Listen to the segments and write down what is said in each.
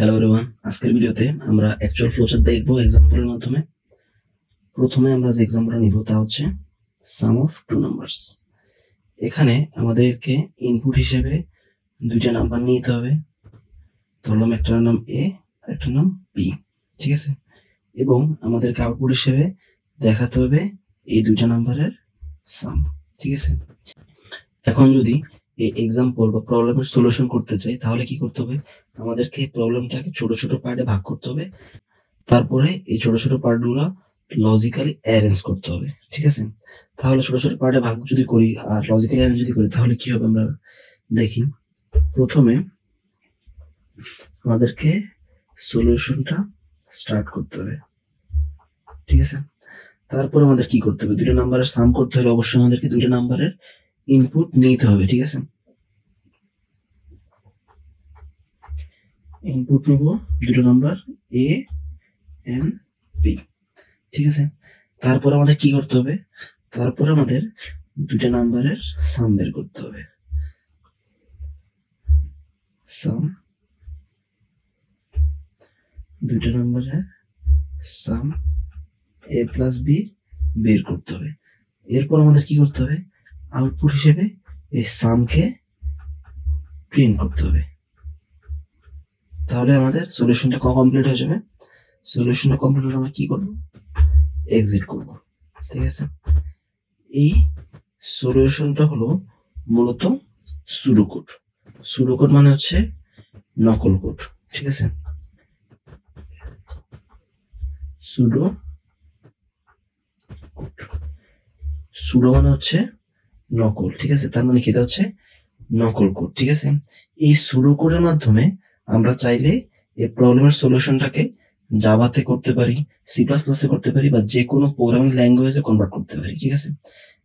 Hello everyone, আজকের ভিডিওতে আমরা অ্যাকচুয়াল ফ্লোচার্ট দেখবো এক্সাম্পলের মাধ্যমে। প্রথমে আমরা যে এক্সাম্পলটা নিব তা হচ্ছে সাম অফ টু নাম্বারস। এখানে আমাদেরকে ইনপুট হিসেবে দুইটা নাম্বার নিতে হবে। ধরলাম একটার নাম এ আর একটার নাম বি, ঠিক আছে। এবং আমাদেরকে আউটপুট হিসেবে দেখাতে হবে এই দুইটা নাম্বারের সাম, ঠিক আছে। এখন যদি এই এক্সাম্পল বা প্রবলেমের সলিউশন করতে চাই তাহলে কি করতে হবে, আমাদেরকে প্রবলেমটাকে ছোট ছোট পার্টে ভাগ করতে হবে। তারপরে এই ছোট ছোট পার্টগুলো লজিক্যালি অ্যারেঞ্জ করতে হবে, ঠিক আছে। তাহলে ছোট ছোট পার্টে ভাগ যদি করি আর লজিক্যালি অ্যারেঞ্জ যদি করি তাহলে কি হবে আমরা দেখি। প্রথমে আমাদেরকে সলিউশনটা স্টার্ট করতে হবে, ঠিক আছে। তারপরে আমাদের কি করতে হবে, দুইটা নাম্বারের সাম করতে হলে অবশ্যই আমাদেরকে দুইটা নাম্বারের ইনপুট নিতে হবে, ঠিক আছে। ইনপুট নিব দুটো নাম্বার এ এন বি, ঠিক আছে। তারপর আমাদের কি করতে হবে, তারপর আমাদের দুটো নাম্বারের সাম বের করতে হবে। সাম, দুটো নাম্বারের সাম এ প্লাস বি বের করতে হবে। এরপর আমাদের কি করতে হবে, আউটপুট হিসেবে এই সামকে প্রিন্ট করতে হবে। তাহলে আমাদের সলিউশনটা কমপ্লিট হয়ে যাবে। সলিউশনটা কমপ্লিট হলে আমরা কি করব, এক্সিট করব, ঠিক আছে। এই সলিউশনটা হলো মূলত সুডোকোড। সুডোকোড মানে হচ্ছে নকল কোড, ঠিক আছে। সুডো সুডো মানে হচ্ছে নকল, ঠিক আছে। তার মানে কি, এটা হচ্ছে নকল কোড, ঠিক আছে। এই সুডো কোডের মাধ্যমে আমরা চাইলে এই প্রবলেমের সলিউশনটাকে জাভাতে করতে পারি, সি প্লাস প্লাসে করতে পারি, বা যে কোনো প্রোগ্রামিং ল্যাঙ্গুয়েজে কনভার্ট করতে পারি, ঠিক আছে।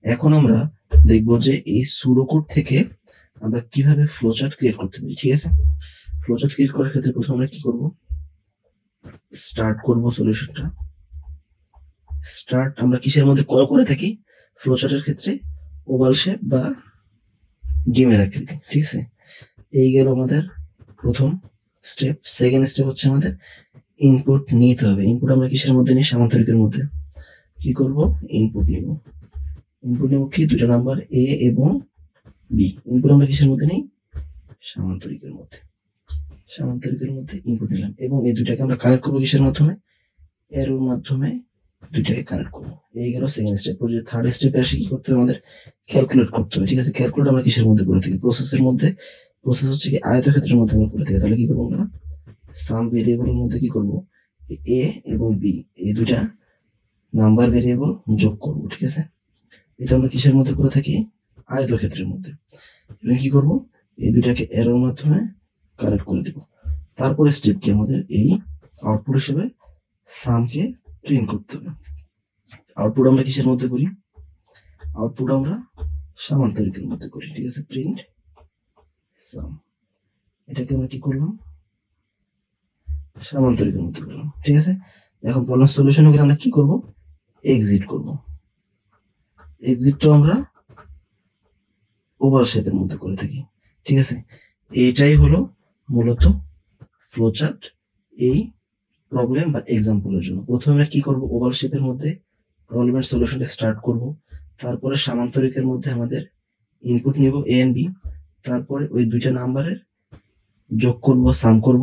এখন আমরা দেখবো যে এই সুডো কোড থেকে আমরা কিভাবে ফ্লোচার্ট ক্রিয়েট করতে পারি, ঠিক আছে। ফ্লোচার্ট ক্রিয়েট করার ক্ষেত্রে প্রথমে আমরা কি করব, স্টার্ট করব সলিউশনটা। স্টার্ট আমরা কিসের মধ্যে করে থাকি, ফ্লোচার্টের ক্ষেত্রে ওভাল শেপ বা ডিমের আকৃতি, ঠিক আছে। এই গেল আমাদের প্রথম স্টেপ। সেকেন্ড স্টেপ হচ্ছে আমাদের ইনপুট নিতে হবে। ইনপুট আমরা কিসের মধ্যে নিই, সামান্তরিকের মধ্যে। কি করব, ইনপুট নিব। ইনপুট নিব কি, দুটো নাম্বার এ এবং বি। ইনপুট আমরা কিসের মধ্যে নিই, সামান্তরিকের মধ্যে। সামান্তরিকের মধ্যে ইনপুট নিলাম এবং এই দুটাকে আমরা কানেক্ট করবো কিসের মাধ্যমে, এরোর মাধ্যমে দুইটাকে কানেক্ট করবো। এই গেল সেকেন্ড স্টেপ। থার্ড স্টেপে আসে কি করতে হবে, আমাদের ক্যালকুলেট করতে হবে, ঠিক আছে। ক্যালকুলেট আমরা কিসের মধ্যে করে থাকি, প্রসেসের মধ্যে। প্রসেস হচ্ছে কি, আয়তক্ষেত্রের মধ্যে আমরা করে থাকি। তাহলে কি করবো আমরা, সাম ভেরিয়েবলের মধ্যে কি করব, এ এবং বি এই দুইটা নাম্বার ভেরিয়েবল যোগ করব, ঠিক আছে। এটা আমরা কিসের মধ্যে করে থাকি, আয়তক্ষেত্রের মধ্যে। এবং কি করব, এই দুইটাকে এরোর মাধ্যমে কানেক্ট করে দেব। তারপরে স্টেপ কি, আমাদের এই আউটপুট হিসেবে সামকে প্রিন্ট করতে হবে। আউটপুট আমরা কিসের মধ্যে করি, আউটপুট আমরা সামান্তরিকের মধ্যে করি, ঠিক আছে। প্রিন্ট সাম, এটাকে আমরা কি করলাম, সামান্তরিকের মধ্যে করলাম, ঠিক আছে। এখন প্রবলেম সলিউশন হলে আমরা কি করব, এক্সিট করব। এক্সিটটা আমরা ওভাল শেপের মধ্যে করে থাকি, ঠিক আছে। এইটাই হলো মূলত ফ্লোচার্ট এই প্রবলেম বা এক্সাম্পলের জন্য। প্রথমে আমরা কি করব, ওভাল শেপের মধ্যে প্রবলেমের সলিউশনটা স্টার্ট করব। তারপরে সামান্তরিকের মধ্যে আমাদের ইনপুট নিব এ এন্ড বি। তারপরে ওই দুইটা নাম্বারের যোগ করব, সাম করব।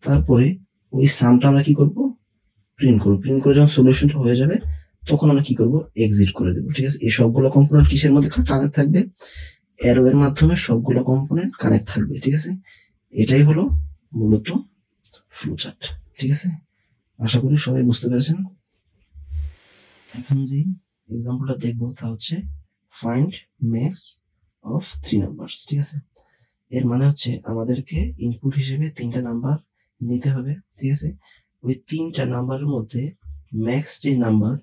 তারপরে ওই সামটা আমরা কি করব, প্রিন্ট করব। প্রিন্ট করে যখন সলিউশনটা হয়ে যাবে তখন আমরা কি করব, এক্সিট করে দেবো, ঠিক আছে। এই সবগুলো কম্পোনেন্ট কিসের মধ্যে কানেক্ট থাকবে, অ্যারো এর মাধ্যমে সবগুলো কম্পোনেন্ট কানেক্ট থাকবে, ঠিক আছে। এটাই হলো মূলত ফ্লোচার্ট, ঠিক আছে। আশা করি সবাই বুঝতে পেরেছেন। এখন যে এক্সাম্পলটা দেখবো তা হচ্ছে ফাইন্ড ম্যাক্স অফ 3 নাম্বারস, ঠিক আছে। এর মানে হচ্ছে আমাদেরকে ইনপুট হিসেবে তিনটা নাম্বার নিতে হবে, ঠিক আছে। ওই তিনটা নাম্বারের মধ্যে ম্যাক্স যে নাম্বার,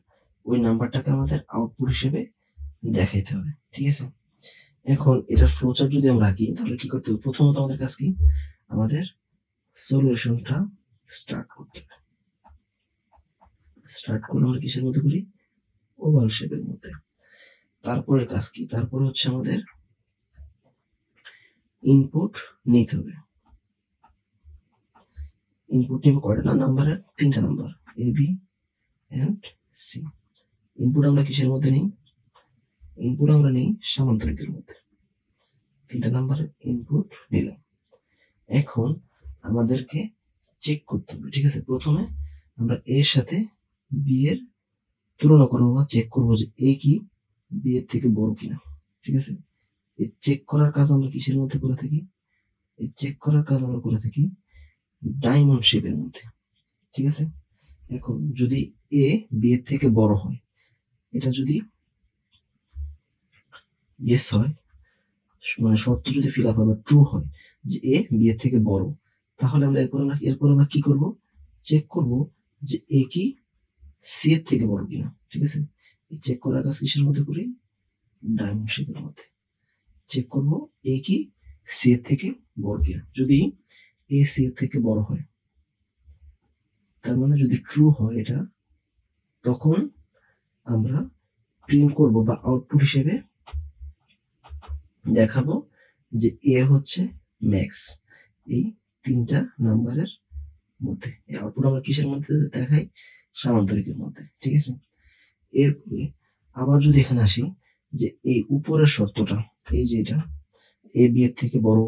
ওই নাম্বারটাকে আমাদের আউটপুট হিসেবে দেখাইতে হবে, ঠিক আছে। এখন এটা ফ্লোচার্ট যদি আমরা আঁকি তাহলে কি করতে হবে, প্রথমত আমাদের কাছে কি, আমাদের সলিউশনটা স্টার্ট করতে হবে। স্টার্ট করলে আমরা কিসের মধ্যে করি, ওভাল শেপের মধ্যে। তারপরে কাজ কি, তারপরে হচ্ছে আমাদের ইনপুট নিতে হবে। ইনপুট নিব কয়টা নাম্বারের? 3টা number, A B and C. Input আমরা কিসের মধ্যে নিই? ইনপুট আমরা নিই সামান্তরিকের মধ্যে। 3টা নাম্বারের ইনপুট নিলাম। এখন আমাদেরকে চেক করতে হবে, ঠিক আছে? প্রথমে আমরা এর সাথে বি এর তুলনা করবো বা চেক করবো যে এ কি বি এর থেকে বড় কিনা, ঠিক আছে? এই চেক করার কাজ আমরা কিসের মধ্যে করে থাকি? এই চেক করার কাজ আমরা করে থাকি ডায়মন্ড শেপের মধ্যে, ঠিক আছে? এখন যদি এ বি এর থেকে বড় হয়, এটা যদি ইয়েস হয়, মানে শর্ত যদি ফিল আপ হয় বা ট্রু হয় যে এ বি এর থেকে বড়, তাহলে আমরা এরপর আমরা কি করব? চেক করব যে এ কি সি এর থেকে বড় কিনা, ঠিক আছে? এই চেক করার কাজ কিসের মধ্যে করি? ডায়মন্ড শেপের মধ্যে। চেক করব এ কি সি এর থেকে বড় কিনা। যদি এ সি এর থেকে বড় হয়, তার মানে যদি ট্রু হয় এটা, তখন আমরা প্রিন্ট করব বা আউটপুট হিসেবে দেখাবো যে এ হচ্ছে ম্যাক্স এই 3টা নাম্বারের মধ্যে। এই আউটপুট আমরা কিসের মধ্যে দেখাই? সামান্তরিকের মধ্যে, ঠিক আছে? এরপরে আবার যদি এখানে আসি যে এই উপরের শর্তটা, এই যে এটা এ বি এর থেকে বড়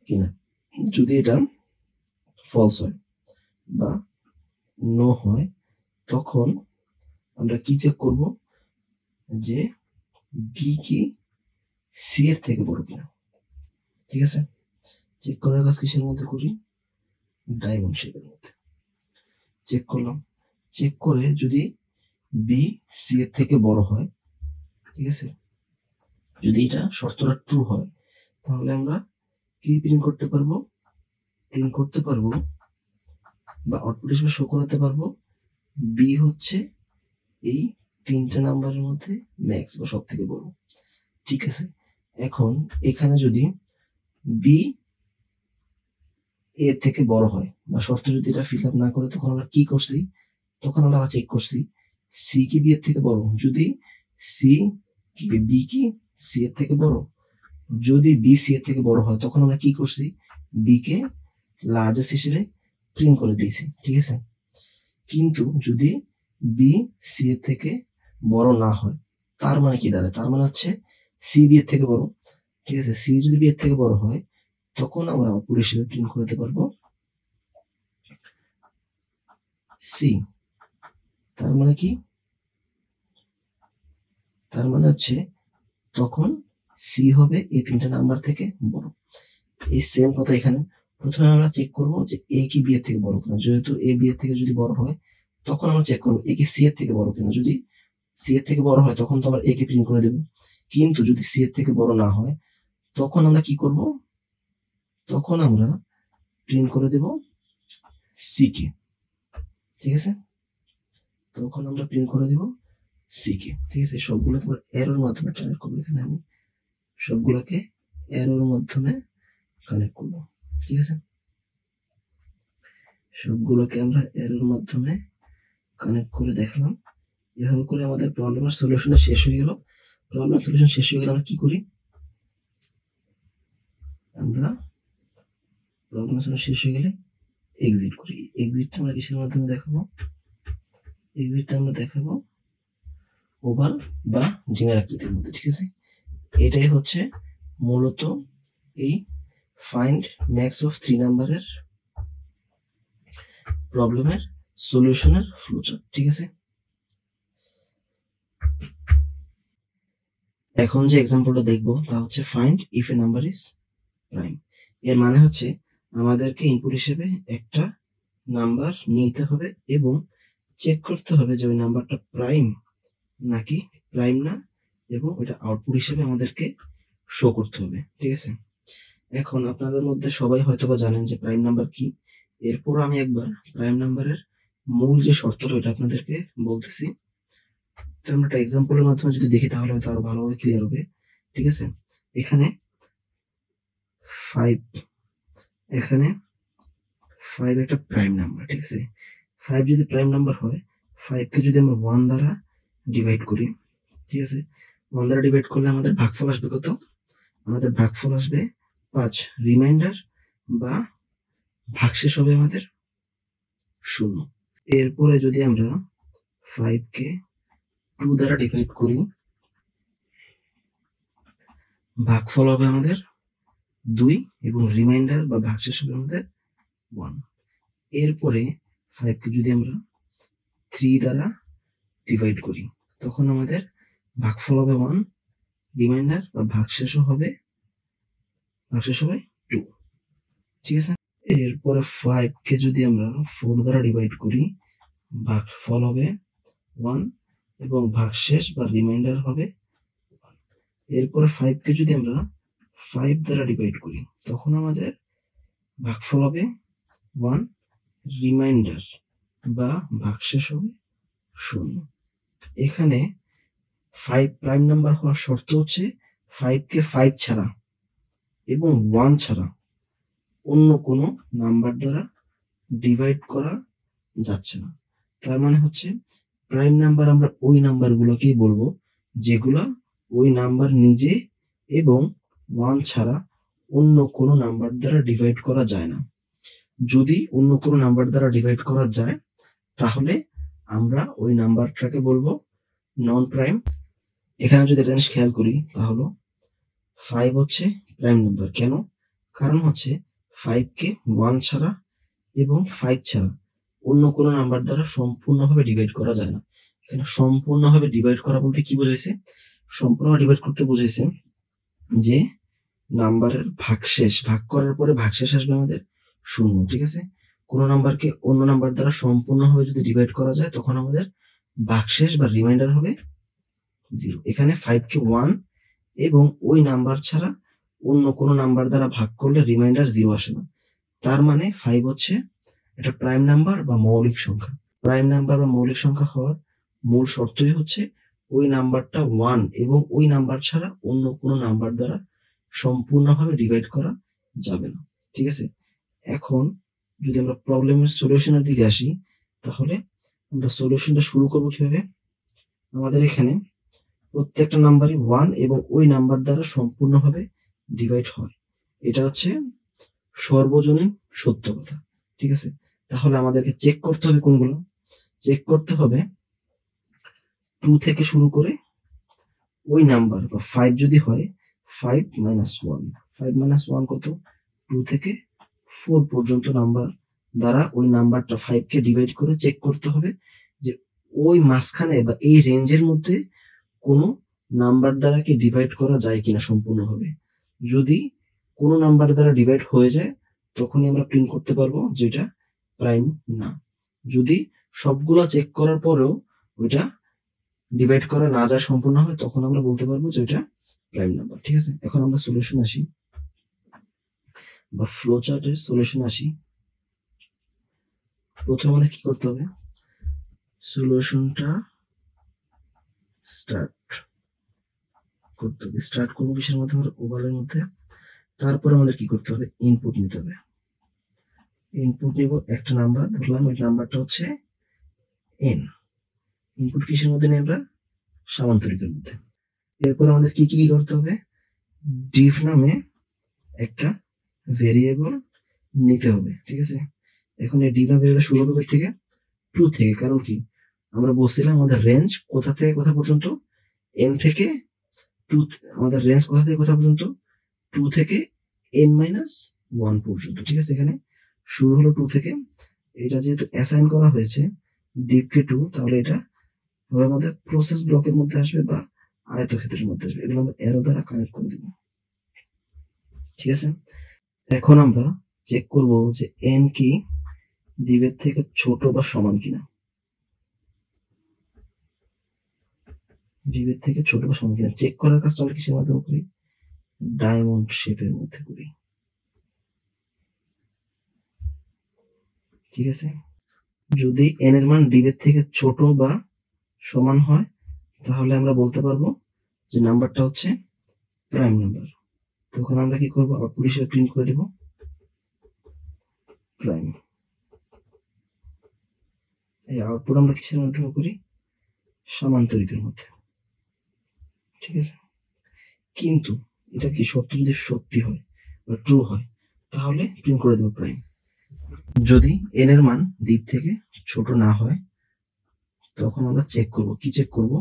কিনা, যদি এটা ফলস হয় বা নো হয়, তখন আমরা কি চেক করব? যে বি কি সি এর থেকে বড় কিনা, ঠিক আছে? চেক করার কাজ কিসের মধ্যে করি? ডায়মন্ড শেপের মধ্যে। চেক করলাম, চেক করে যদি বি সি এর থেকে বড় হয়, ঠিক আছে, যদি এটা শর্তটা ট্রু হয়, তাহলে আমরা কি প্রিন্ট করতে পারবো? প্রিন্ট করতে পারবো বা আউটপুট হিসেবে শো করাতে পারবো বি হচ্ছে এই 3টা নাম্বারের মধ্যে ম্যাক্স বা সব থেকে বড়, ঠিক আছে? এখন এখানে যদি বি এর থেকে বড় হয় বা শর্ত যদি এটা ফিল আপ না করে, তখন আমরা কি করছি? তখন আমরা চেক করছি সি কি বি এর থেকে বড়। যদি সি কি বি কি সি এর থেকে বড়, যদি বি সি এর থেকে বড় হয়, তখন আমরা কি করছি? বি কে লার্জেস্ট হিসেবে প্রিন্ট করে দিয়েছি, ঠিক আছে? কিন্তু যদি বি সি এর থেকে বড় না হয়, তার মানে কি দাঁড়ায়? তার মানে হচ্ছে সি বি এর থেকে বড়, ঠিক আছে? সি যদি বি এর থেকে বড় হয়, তখন আমরা আউটপুট হিসেবে প্রিন্ট করতে পারবো সি। তার মানে কি? তার মানে হচ্ছে তখন সি হবে এই 3টা নাম্বার থেকে বড়। এই সেম কথা এখানে, প্রথমে আমরা চেক করব যে এ কি বি এর থেকে বড় কিনা। যেহেতু এ বি এর থেকে যদি বড় হয়, তখন আমরা চেক করবো এ কি সি এর থেকে বড় কিনা। যদি সি এর থেকে বড় হয়, তখন তো আমরা এ কে প্রিন্ট করে দেব। কিন্তু যদি সি এর থেকে বড় না হয়, তখন আমরা কি করব? তখন আমরা প্রিন্ট করে দেব সি কে, ঠিক আছে? তখন আমরা প্রিন্ট করে দেব সি কে, ঠিক আছে? সবগুলো তোমার এরোর মাধ্যমে কানেক্ট করবো। এখানে আমি সবগুলোকে এরোর মাধ্যমে কানেক্ট করবো, ঠিক আছে? সবগুলোকে আমরা এরোর মাধ্যমে কানেক্ট করে দেখলাম। এভাবে করে আমাদের প্রবলেমের সলিউশনটা শেষ হয়ে গেল। প্রবলেম সলিউশন শেষ হয়ে গেলে আমরা কি করি? আমরা প্রবলেম সলিউশন শেষ হয়ে গেলে এক্সিট করি। এক্সিটটা আমরা কিসের মাধ্যমে দেখাবো? এক্সিটটা আমরা দেখাবো ওভাল বা ডিমের আকৃতির মধ্যে, ঠিক আছে? এটাই হচ্ছে মূলত এই ফাইন্ড ম্যাক্স অফ 3 নাম্বারের প্রবলেমের সলিউশনের ফ্লোচার্ট, ঠিক আছে? এখন যে এক্সাম্পলটা দেখবো তা হচ্ছে find if A number is prime. এর মানে হচ্ছে আমাদেরকে ইনপুট হিসেবে একটা নাম্বার নিতে হবে এবং চেক করতে হবে যে ওই নাম্বারটা প্রাইম নাকি প্রাইম না, এবং ওইটা আউটপুট হিসেবে আমাদেরকে শো করতে হবে, ঠিক আছে? এখন আপনাদের মধ্যে সবাই হয়তোবা জানেন যে প্রাইম নাম্বার কি। এরপর আমি একবার প্রাইম নাম্বারের মূল যে শর্তটা ওইটা আপনাদেরকে বলতেছি। আমরা একটা এক্সাম্পলের মাধ্যমে যদি দেখি তাহলে হয়তো আরো ভালোভাবে ক্লিয়ার হবে, ঠিক আছে? এখানে 5, এখানে 5 একটা প্রাইম নাম্বার, ঠিক আছে? 5 যদি প্রাইম নাম্বার হয়, 5 কে যদি আমরা 1 দ্বারা ডিভাইড করি, ঠিক আছে? 1 দ্বারা ডিভাইড করলে আমাদের ভাগফল আসবে কত? আমাদের ভাগফল আসবে 5। রিমাইন্ডার বা ভাগশেষ হবে আমাদের শূন্য। এরপরে যদি আমরা 5কে 2 দ্বারা ডিভাইড করি, ভাগফল হবে আমাদের 2 এবং রিমাইন্ডার বা ভাগশেষ হবে আমাদের 1। এরপরে 5কে যদি আমরা 3 দ্বারা ডিভাইড করি, তখন আমাদের ভাগফল হবে 1, রিমাইন্ডার বা ভাগশেষও হবে 2। ঠিক আছে। এরপরে 5কে যদি আমরা 4 দ্বারা ডিভাইড করি, ভাগফল হবে 1 এবং ভাগশেষ বা রিমাইন্ডার হবে 1। এরপরে 5কে যদি আমরা 5 দ্বারা ডিভাইড করি, তখন আমাদের ভাগফল হবে 1, রিমাইন্ডার বা ভাগশেষ হবে 0। এখানে 5 প্রাইম নাম্বার হওয়ার শর্ত হচ্ছে 5কে 5 ছাড়া এবং 1 ছাড়া অন্য কোনো নাম্বার দ্বারা ডিভাইড করা যাচ্ছে না। তার মানে হচ্ছে প্রাইম নাম্বার আমরা ওই নাম্বারগুলোকেই বলবো যেগুলো ওই নাম্বার নিজে এবং 1 ছাড়া অন্য কোনো নাম্বার দ্বারা ডিভাইড করা যায় না। যদি অন্য কোনো নাম্বার দ্বারা ডিভাইড করা যায়, তাহলে আমরা ওই নাম্বারটাকে বলবো নন প্রাইম। এখানে যদি জিনিস খেয়াল করি, তাহলে 5 হচ্ছে প্রাইম নাম্বার। কেন? কারণ হচ্ছে 5কে 1 ছাড়া এবং 5 ছাড়া অন্য কোনো নাম্বার দ্বারা সম্পূর্ণভাবে ডিভাইড করা যায় না। এখানে সম্পূর্ণভাবে ডিভাইড করা বলতে কি বোঝাইছে? সম্পূর্ণ ডিভাইড করতে বোঝাইছে যে নাম্বারের ভাগশেষ, ভাগ করার পরে ভাগশেষ আসবে আমাদের 0। ঠিক আছে। কোনো নাম্বারকে অন্য নাম্বার দ্বারা সম্পূর্ণভাবে যদি ডিভাইড করা যায়, তখন আমাদের ভাগশেষ বা রিমাইন্ডার হবে 0। এখানে 5কে 1 এবং ওই নাম্বার ছাড়া অন্য কোনো নাম্বার দ্বারা ভাগ করলে রিমাইন্ডার 0 আসে না। তার মানে 5 হচ্ছে একটা প্রাইম নাম্বার বা মৌলিক সংখ্যা। প্রাইম নাম্বার বা মৌলিক সংখ্যা হওয়ার মূল শর্তই হচ্ছে ওই নাম্বারটা 1 এবং ওই নাম্বার ছাড়া অন্য কোনো নাম্বার দ্বারা সম্পূর্ণভাবে ডিভাইড করা যাবে না। ঠিক আছে। এখন যদি আমরা প্রবলেমের সলিউশনের দিকে আসি, তাহলে আমরা সলিউশনটা শুরু করবো কিভাবে? আমাদের এখানে প্রত্যেকটা নাম্বারই 1 এবং ওই নাম্বার দ্বারা সম্পূর্ণভাবে ডিভাইড হয়। এটা হচ্ছে সর্বজনীন সত্য কথা। ঠিক আছে। তাহলে আমাদেরকে চেক করতে হবে কোনগুলো? চেক করতে হবে 2 থেকে শুরু করে ওই নাম্বার বা 5 যদি হয় 5 মাইনাস 1, 5 মাইনাস 1 কত? 2 থেকে 4 পর্যন্ত নাম্বার দ্বারা ওই নাম্বারটা 5কে ডিভাইড করে চেক করতে হবে যে ওই মাঝখানে বা এই রেঞ্জের মধ্যে কোনো নাম্বার দ্বারা কি ডিভাইড করা যায় কিনা সম্পূর্ণভাবে। যদি কোনো নাম্বার দ্বারা ডিভাইড হয়ে যায়, তখনই আমরা প্রিন্ট করতে পারবো যেটা প্রাইম না। যদি সবগুলা চেক করার পরেও ওইটা ডিভাইড করা না যায় সম্পূর্ণ হয়, তখন আমরা বলতে পারবো যে ওইটা প্রাইম নাম্বার। ঠিক আছে। এখন আমরা সলিউশন আসি বা ফ্লো চার্টের সলিউশন আসি। প্রথমে আমাদের কি করতে হবে? সলিউশনটা স্টার্ট করতে হবে। স্টার্ট করবো কিসের মধ্যে? আমরা ওভালের মধ্যে। তারপরে আমাদের কি করতে হবে? ইনপুট নিতে হবে। ইনপুট নিব একটা নাম্বার, ধরলাম ওই নাম্বারটা হচ্ছে n। ইনপুট কিসের মধ্যে নেই? আমরা সামান্তরিকের মধ্যে। এরপর আমাদের কি কি করতে হবে? ডিফ নামে একটা ভেরিয়েবল নিতে হবে। ঠিক আছে। এখন এই ডিফ নামে ভেরিয়েবল শুরু হবে থেকে 2 থেকে। কারণ কি? আমরা বলছিলাম আমাদের রেঞ্জ কোথা থেকে কোথা পর্যন্ত? n থেকে 2। আমাদের রেঞ্জ কোথা থেকে কোথা পর্যন্ত? 2 থেকে n-1 পর্যন্ত। ঠিক আছে। এখানে শুরু হলো 2 থেকে। এটা যেহেতু অ্যাসাইন করা হয়েছে ডিফকে 2, তাহলে এটা আমাদের প্রসেস ব্লকের মধ্যে আসবে বা আয়তক্ষেত্রের মধ্যে আসবে। এগুলো আমরা অ্যারো দ্বারা কানেক্ট করে দেব। ঠিক আছে। এখন আমরা চেক করব যে n কি ডিভের থেকে ছোট বা সমান কিনা। ডিভের থেকে ছোট বা সমান কিনা চেক করার কাজটা আমরা কিসের মাধ্যমে করি? ডায়মন্ড শেপের মধ্যে করি। ঠিক আছে। যদি n এর মান ডিভের থেকে ছোট বা সমান হয়, তাহলে আমরা বলতে পারবো যে নাম্বারটা হচ্ছে প্রাইম নাম্বার। তখন আমরা কি করবো? আউটপুট হিসেবে প্রিন্ট করে দেব প্রাইম। এই আউটপুট আমরা কিসের মাধ্যমে করি? সামান্তরিকের মধ্যে। ঠিক আছে। কিন্তু এটা কি সত্য? যদি সত্যি হয় বা ট্রু হয়, তাহলে প্রিন্ট করে দেবো প্রাইম। যদি n এর মান ডিভ থেকে ছোট না হয় তখন আমরা চেক করব, কি চেক করব,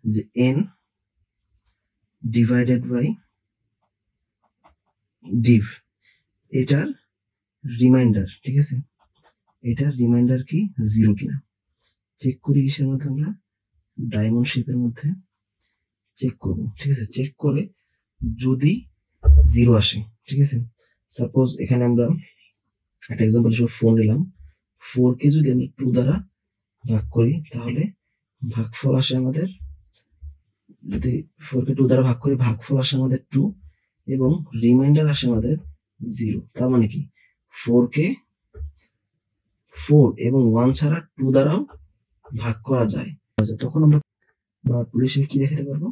যে n ডিভাইডেড বাই ডিভ এটার রিমাইন্ডার, ঠিক আছে, এটার রিমাইন্ডার কি 0 কিনা চেক করি। কিসের মধ্যে? আমরা ডায়মন্ড শেপের মধ্যে চেক করব, ঠিক আছে। চেক করে যদি 0 আসে, ঠিক আছে, সাপোজ এখানে আমরা একটা এক্সাম্পল হিসেবে 4 নিলাম, 4 কে যদি আমরা 2 দ্বারা ভাগ করি তাহলে ভাগফল আসে আমাদের, যদি 4 কে 2 দ্বারা ভাগ করি ভাগফল আসে আমাদের 2 এবং রিমাইন্ডার আসে আমাদের 0। তার মানে কি 4 কে 4 এবং 1 ছাড়া 2 দ্বারাও ভাগ করা যায়, তখন আমরা আউটপুট হিসেবে কি দেখাতে পারবো?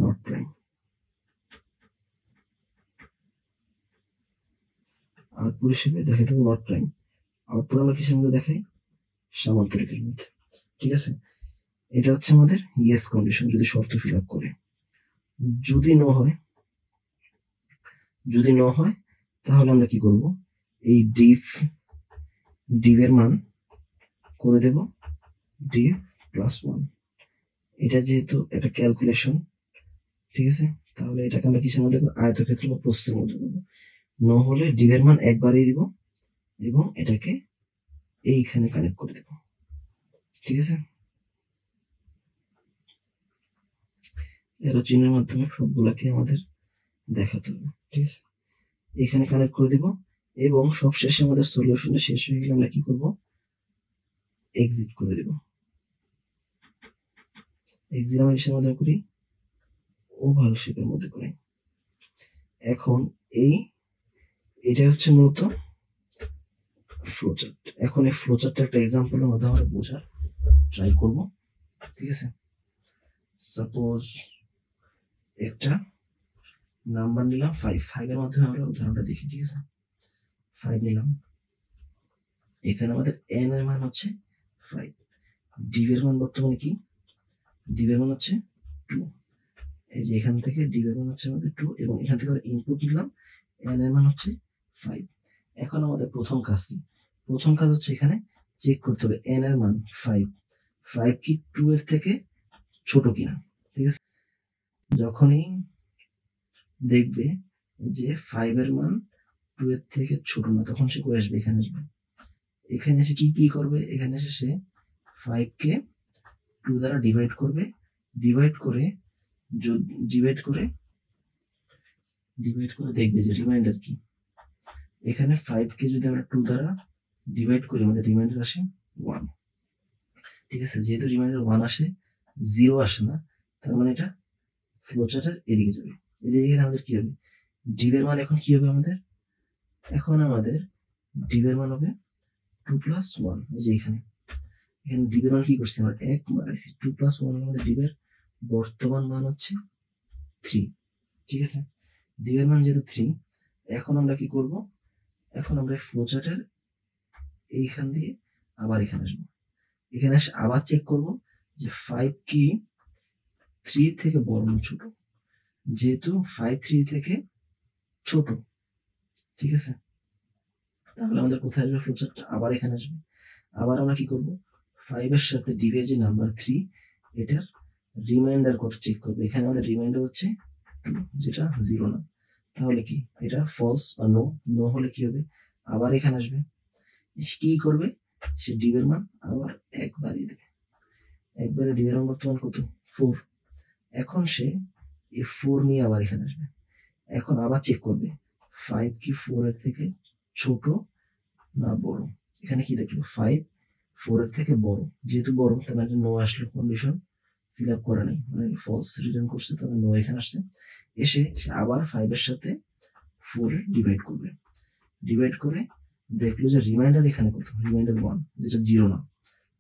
Not prime. আউটপুট হিসেবে দেখাতে পারবো নট প্রাইম। আউটপুট আমরা কিসের মধ্যে দেখাই? সামান্তরিকের মধ্যে, ঠিক আছে। এটা হচ্ছে আমাদের ইয়েস কন্ডিশন, যদি শর্ত ফিল আপ করে। যদি নো হয়, যদি নো হয় তাহলে আমরা কি করব, এই ডিভের মান করে দেব ডিভ +1। এটা যেহেতু একটা ক্যালকুলেশন, ঠিক আছে, তাহলে এটাকে আমরা কিসের মধ্যে আয়তক্ষেত্র বা প্রস্থের মধ্যে দেবো। নো হলে ডিভের মান একবারই দিব এবং এটাকে এইখানে কানেক্ট করে দেব, ঠিক আছে। এরো চিহ্নের মাধ্যমে সবগুলাকে আমাদের দেখাতে হবে, ঠিক আছে। এখানে কানেক্ট করে দিব এবং সবশেষে আমাদের সলিউশনটা শেষ হয়ে গেলে আমরা কি করব, এক্সিট করে দেব। এক্সিট আমরা কিসের মধ্যে করি? ওভাল শেপের মধ্যে করি। এখন এটা হচ্ছে মূলত ফ্লোচার্ট। এখন এই ফ্লোচার্টটা একটা এক্সাম্পলের মধ্যে আমরা বোঝার ট্রাই করব, ঠিক আছে। সাপোজ একটা নাম্বার নিলাম 5 এর মাধ্যমে আমরা উদাহরণটা দেখি, ঠিক আছে। 5 নিলাম, এখানে আমাদের n এর মান হচ্ছে 5, ডিভ এর মান বর্তমানে কি? ডিভ এর মান হচ্ছে 2। এই যে এখান থেকে ডিভ এর মান হচ্ছে আমাদের 2 এবং এখান থেকে আমরা ইনপুট নিলাম, n এর মান হচ্ছে 5। এখন আমাদের প্রথম কাজ কি? প্রথম কাজ হচ্ছে এখানে চেক করতে হবে n এর মান 5 কি 2 এর থেকে ছোট কিনা, ঠিক আছে। যখনই দেখবে যে 5 এর মান 2 এর থেকে ছোট না, তখন সে কই আসবে? এখানে আসবে। এখানে এসে কি করবে? এখানে এসে সে 5 কে 2 দ্বারা ডিভাইড করবে, ডিভাইড করে দেখবে যে রিমাইন্ডার কি। এখানে 5 কে যদি আমরা 2 দ্বারা ডিভাইড করি আমাদের রিমাইন্ডার আসে 1, ঠিক আছে। যেহেতু রিমাইন্ডার 1 আসে, 0 আসে না, তার মানে এটা ফ্লোচার্টের এদিকে যাবে। এদিকে গেলে আমাদের কি হবে? ডিভের মান এখন কি হবে আমাদের? এখন আমাদের ডিভের মান হবে 2 + 1। এই যে এখানে ডিভের মান কি করছি আমরা 1 বাড়াইছি, 2 + 1 আমাদের ডিভের বর্তমান মান হচ্ছে 3, ঠিক আছে। ডিভের মান যেহেতু 3, এখন আমরা কি করব? এখন আমরা ফ্লোচার্টের এইখান দিয়ে আবার এখানে আসবো। এখানে এসে আবার চেক করব যে 5 কি 3 থেকে বড় না ছোট। যেহেতু 5 3 থেকে ছোট, ঠিক আছে, তাহলে আমাদের কোথায় আসবে? ফ্লোচার্টটা আবার এখানে আসবে। আবার আমরা কি করব? 5 এর সাথে ডিভের যে নাম্বার 3, এটার রিমাইন্ডার কত চেক করবে। এখানে আমাদের রিমাইন্ডার হচ্ছে 2, যেটা 0 না, তাহলে কি এটা ফলস বা নো। নো হলে কি হবে? আবার এখানে আসবে, কি করবে? সে ডিভের মান আবার 1 বাড়িয়ে দেবে। একবারে ডিভের মান বর্তমান কত? 4। এখন সে এই 4 নিয়ে আবার এখানে আসবে। এখন আবার চেক করবে 5 কি 4 এর থেকে ছোট না বড়। এখানে কি দেখলো? 5 4 এর থেকে বড়। যেহেতু বড়, তার মানে নো আসলো, কন্ডিশন ফিল আপ করে নাই, মানে ফলস রিটার্ন করছে, তাহলে নো এখানে আসছে। এসে সে আবার 5 এর সাথে 4 এর ডিভাইড করবে। ডিভাইড করে দেখলো যে রিমাইন্ডার এখানে কত? রিমাইন্ডার 1, যেটা 0 না।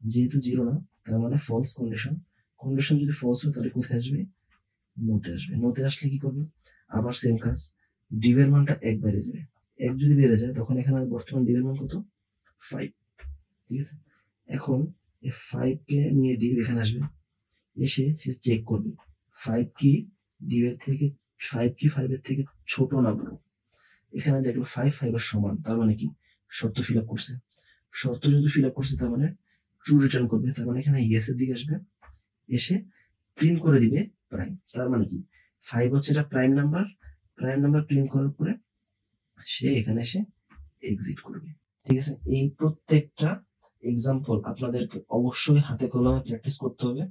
যেহেতু 0 না, তার মানে ফলস কন্ডিশন। কন্ডিশন যদি ফলস হয় তাহলে কোথায় আসবে? নোতে আসবে। নোতে আসলে কি করবে? আবার সেম কাজ, ডিভের মানটা 1 বেড়ে যাবে। 1 যদি বেড়ে যায় তখন এখানে বর্তমান ডিভের মান কত? 5, ঠিক আছে। এখন এই 5 কে নিয়ে ডিভ এখানে আসবে, এসে সে চেক করবে 5 কি ডিভের থেকে 5 কি 5 এর থেকে ছোট না বড়। এখানে দেখলো 5 5 এর সমান, তার মানে কি শর্ত ফিল আপ করছে, শর্ত যেহেতু ফিল আপ করছে তার মানে ট্রু রিটার্ন করবে, তার মানে এখানে ইয়েস এর দিকে আসবে, এসে প্রিন্ট করে দিবে প্রাইম। তার মানে কি 5 হচ্ছে এটা prime number, prime number print করার পরে সে এখানে এসে এক্সিট করবে। ঠিক আছে, এই প্রত্যেকটা এক্সাম্পল আপনাদেরকে অবশ্যই হাতে কলমে প্র্যাকটিস করতে হবে।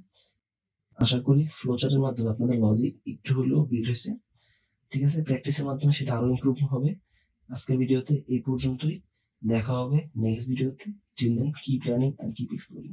আশা করি ফ্লোচার্টের মাধ্যমে আপনাদের লজিক একটু হলেও বিল্ড হয়েছে। ঠিক আছে, প্র্যাকটিসের মাধ্যমে সেটা আরো ইমপ্রুভ হবে। আজকের ভিডিওতে এই পর্যন্তই, দেখা হবে নেক্সট ভিডিওতে। Till then keep learning and keep exploring.